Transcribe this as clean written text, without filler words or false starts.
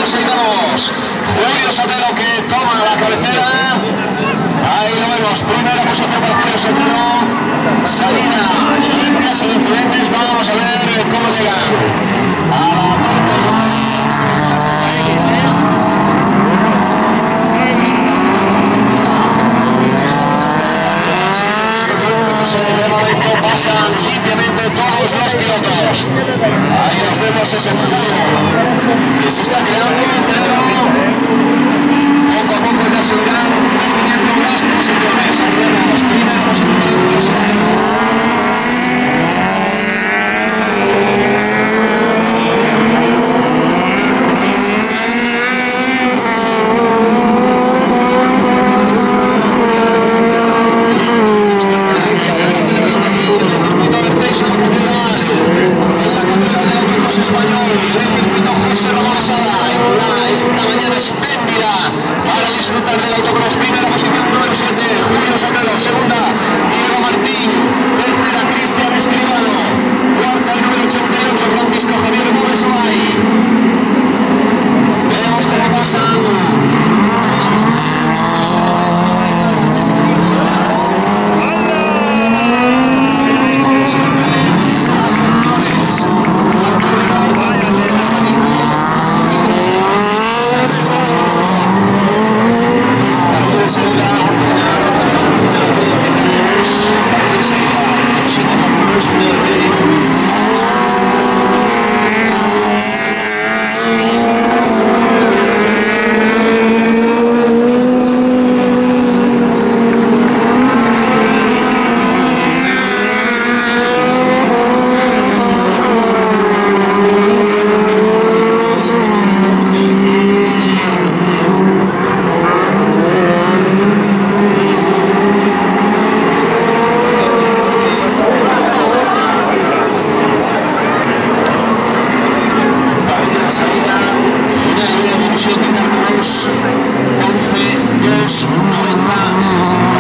seguimos. Julio Sotelo que toma la cabecera. Ahí lo vemos. Primera posición para Julio Sotelo. Salida limpia, sin incidentes. Vamos a ver cómo llegan a la parte. De momento pasan limpiamente todos los pilotos. Ahí nos vemos ese muro que se está creando, pero poco a poco ya se irán definiendo las posiciones. Ahí vemos primera posición. Español, en el circuito José Ramón Sada, esta mañana espléndida para disfrutar del autocross. Primera posición número 7, Julio Sotelo. Segunda, Diego Martín. Tercera, Cristian Escribano. Cuarta, el número 88, Francisco Javier Gómez Olay. Vemos cómo pasan. Final de la división de Carlos 11-2-90.